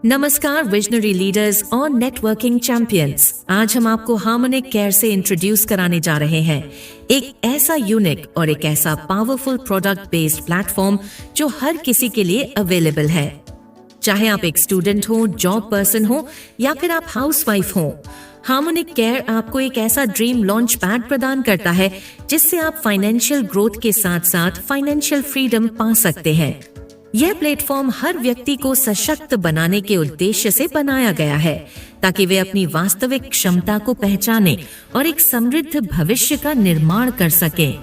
नमस्कार visionary leaders और networking champions. आज हम आपको हार्मोनिक केयर से इंट्रोड्यूस कराने जा रहे हैं एक ऐसा यूनिक और एक ऐसा पावरफुल प्रोडक्ट बेस्ड प्लेटफॉर्म जो हर किसी के लिए अवेलेबल है। चाहे आप एक स्टूडेंट हो, जॉब पर्सन हो या फिर आप हाउसवाइफ हो, हार्मोनिक केयर आपको एक ऐसा ड्रीम लॉन्च पैड प्रदान करता है जिससे आप फाइनेंशियल ग्रोथ के साथ साथ फाइनेंशियल फ्रीडम पा सकते हैं। यह प्लेटफॉर्म हर व्यक्ति को सशक्त बनाने के उद्देश्य से बनाया गया है ताकि वे अपनी वास्तविक क्षमता को पहचाने और एक समृद्ध भविष्य का निर्माण कर सकें।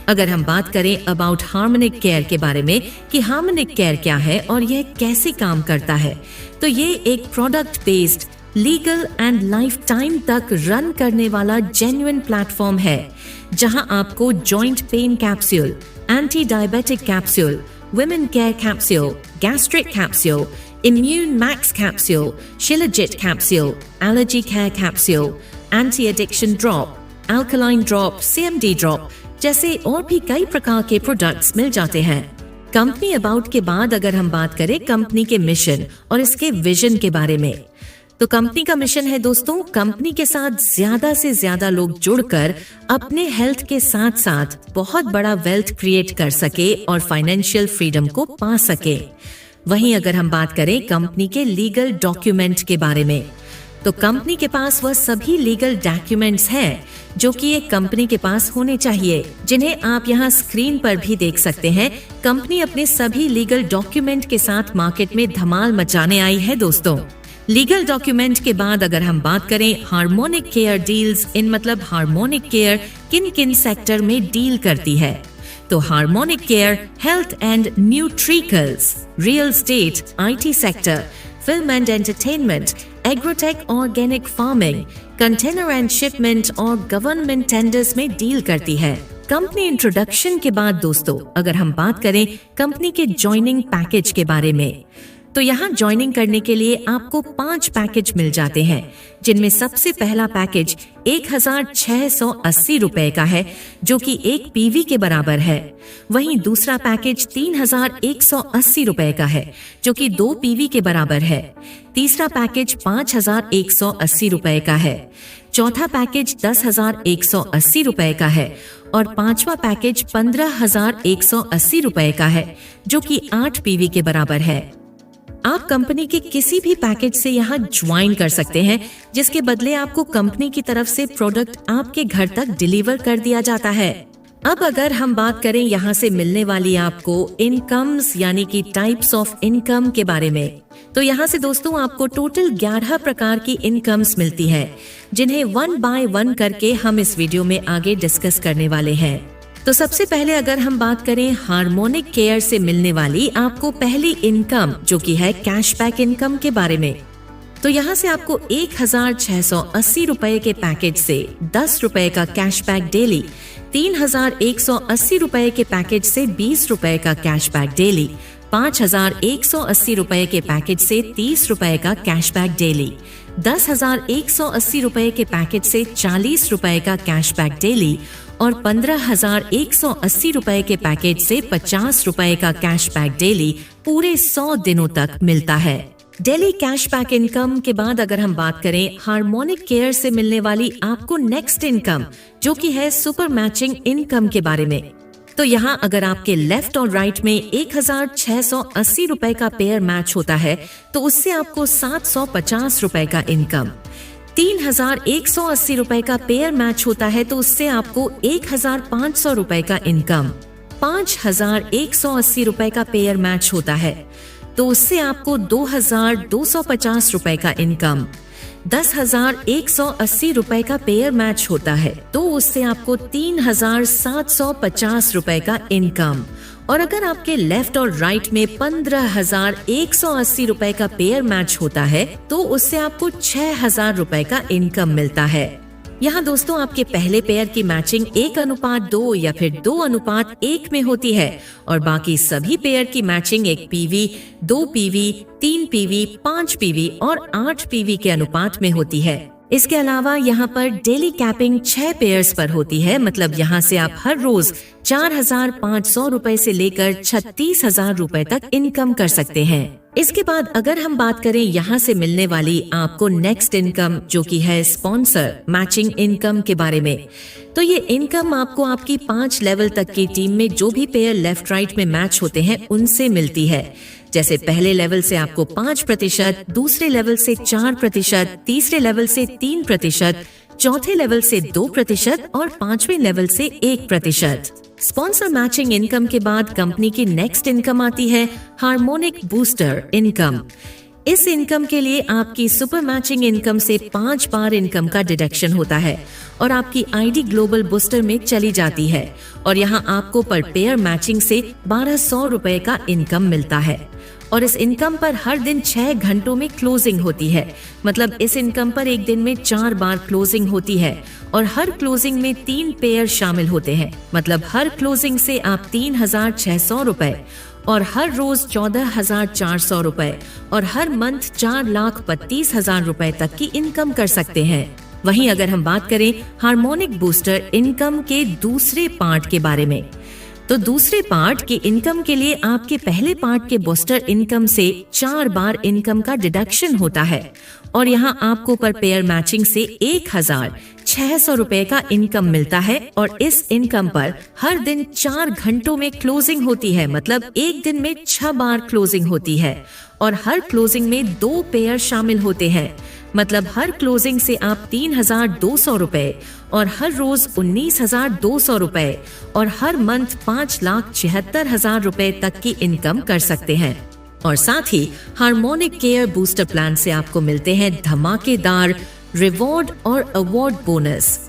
अगर हम बात करें अबाउट हार्मोनिक केयर के बारे में कि हार्मोनिक केयर क्या है और यह कैसे काम करता है, तो ये एक product based legal and life time तक रन करने वाला जेन्युइन प्लेटफॉर्म है जहां आपको joint pain capsule, anti diabetic capsule, Women Care Capsule, Gastric Capsule, Immune Max Capsule, Shilajit Capsule, Allergy Care Capsule, Anti-Addiction Drop, Alkaline Drop, CMD Drop जैसे और भी कई प्रकार के प्रोडक्ट्स मिल जाते हैं। कंपनी अबाउट के बाद अगर हम बात करें कंपनी के मिशन और इसके विजन के बारे में, तो कंपनी का मिशन है दोस्तों, कंपनी के साथ ज्यादा से ज्यादा लोग जुड़कर अपने हेल्थ के साथ साथ बहुत बड़ा वेल्थ क्रिएट कर सके और फाइनेंशियल फ्रीडम को पा सके। वहीं अगर हम बात करें कंपनी के लीगल डॉक्यूमेंट के बारे में, तो कंपनी के पास वह सभी लीगल डॉक्यूमेंट्स हैं जो कि एक कंपनी के पास होने चाहिए, जिन्हें आप यहाँ स्क्रीन पर भी देख सकते हैं। कंपनी अपने सभी लीगल डॉक्यूमेंट के साथ मार्केट में धमाल मचाने आई है दोस्तों। लीगल डॉक्यूमेंट के बाद अगर हम बात करें हार्मोनिक केयर डील्स इन, मतलब हार्मोनिक केयर किन किन सेक्टर में डील करती है, तो harmonic care health and nutraceuticals, real estate, IT sector, film and entertainment, agrotech, organic farming, container and shipment और गवर्नमेंट टेंडर्स में डील करती है। कंपनी इंट्रोडक्शन के बाद दोस्तों अगर हम बात करें कंपनी के ज्वाइनिंग पैकेज के बारे में, तो यहाँ ज्वाइनिंग करने के लिए आपको 5 पैकेज मिल जाते हैं, जिनमें सबसे पहला पैकेज 1680 रुपए का है जो कि 1 पीवी के बराबर है। वहीं दूसरा पैकेज 3180 रुपए का है जो कि 2 पीवी के बराबर है। तीसरा पैकेज 5180 रुपए का है। चौथा पैकेज 10,180 रुपए का है और पांचवा पैकेज 15,180 रुपए का है जो कि 8 पीवी के बराबर है। आप कंपनी के किसी भी पैकेज से यहाँ ज्वाइन कर सकते हैं, जिसके बदले आपको कंपनी की तरफ से प्रोडक्ट आपके घर तक डिलीवर कर दिया जाता है। अब अगर हम बात करें यहाँ से मिलने वाली आपको इनकम्स यानी कि टाइप्स ऑफ इनकम के बारे में, तो यहाँ से दोस्तों आपको टोटल 11 प्रकार की इनकम्स मिलती है, जिन्हें 1 बाय 1 करके हम इस वीडियो में आगे डिस्कस करने वाले हैं। तो सबसे पहले अगर हम बात करें हार्मोनिक केयर से मिलने वाली आपको पहली इनकम जो कि है कैशबैक इनकम के बारे में, तो यहाँ से आपको 1680 रुपए के पैकेज से 10 रुपए का कैशबैक डेली, 3180 रुपए के पैकेज से 20 रुपए का कैशबैक डेली, 5180 रुपए के पैकेज से 30 रुपए का कैशबैक डेली, 10,180 रुपए के पैकेज से 40 रुपए का कैशबैक डेली और 15,180 रुपए के पैकेज से 50 रुपए का कैशबैक डेली पूरे 100 दिनों तक मिलता है। डेली कैशबैक इनकम के बाद अगर हम बात करें हार्मोनिक केयर से मिलने वाली आपको नेक्स्ट इनकम जो कि है सुपर मैचिंग इनकम के बारे में, तो यहाँ अगर आपके लेफ्ट और राइट में 1680 रुपए का पेयर मैच होता है तो उससे आपको 750 रुपए का इनकम, 3180 रुपए का पेयर मैच होता है तो उससे आपको 1500 रुपए का इनकम, 5180 रुपए का पेयर मैच होता है तो उससे आपको 2250 रुपए का इनकम, 10,180 रुपए का पेयर मैच होता है तो उससे आपको 3,750 रुपए का इनकम, और अगर आपके लेफ्ट और राइट में 15,180 रुपए का पेयर मैच होता है तो उससे आपको 6,000 रुपए का इनकम मिलता है। यहाँ दोस्तों आपके पहले पेयर की मैचिंग 1:2 या फिर 2:1 में होती है और बाकी सभी पेयर की matching 1 PV, 2 PV, 3 PV, 5 PV और 8 पीवी के अनुपात में होती है। इसके अलावा यहाँ पर डेली कैपिंग 6 पेयर्स पर होती है, मतलब यहाँ से आप हर रोज 4,500 रुपए से लेकर 36,000 रुपए तक इनकम कर सकते हैं। इसके बाद अगर हम बात करें यहाँ से मिलने वाली आपको नेक्स्ट इनकम, जो कि है स्पॉन्सर मैचिंग इनकम के बारे में, तो ये इनकम आपको आपकी 5 लेवल तक की टीम में जो भी पेयर लेफ्ट राइट में मैच होते हैं उनसे मिलती है। जैसे पहले लेवल से आपको 5%, दूसरे लेवल से 4%, तीसरे लेवल से 3%, चौथे लेवल से 2% और 5वें लेवल से 1%। स्पॉन्सर मैचिंग इनकम के बाद कंपनी की नेक्स्ट इनकम आती है हार्मोनिक बूस्टर इनकम। इस इनकम के लिए आपकी सुपर मैचिंग इनकम से 5 बार इनकम का डिडक्शन होता है और आपकी आईडी ग्लोबल बूस्टर में चली जाती है और यहाँ आपको पर पेयर मैचिंग से 1,200 रुपए का इनकम मिलता है। और इस इनकम पर हर दिन 6 घंटों में क्लोजिंग होती है, मतलब इस इनकम पर एक दिन में 4 बार क्लोजिंग होती है और हर क्लोजिंग में 3 पेयर शामिल होते हैं, मतलब हर क्लोजिंग से आप 3,600 रुपए और हर रोज 14,400 रुपए और हर मंथ 4,32,000 रुपए तक की इनकम कर सकते हैं। वहीं अगर हम बात करें हार्मोनिक बूस्टर इनकम के दूसरे पार्ट के बारे में, तो दूसरे पार्ट के इनकम के लिए आपके पहले पार्ट के बूस्टर इनकम से 4 बार इनकम का डिडक्शन होता है और यहाँ आपको पर पेयर मैचिंग से 1,600 रुपए का इनकम मिलता है और इस इनकम पर हर दिन 4 घंटों में क्लोजिंग होती है, मतलब एक दिन में 6 बार क्लोजिंग होती है और हर क्लोजिंग में 2 पेयर शामिल होते हैं, मतलब हर क्लोजिंग से आप 3,200 रुपए और हर रोज 19,200 रुपए और हर मंथ 5,76,000 रुपए तक की इनकम कर सकते हैं। और साथ ही हार्मोनिक केयर बूस्टर प्लान से आपको मिलते हैं धमाकेदार रिवॉर्ड और अवार्ड बोनस।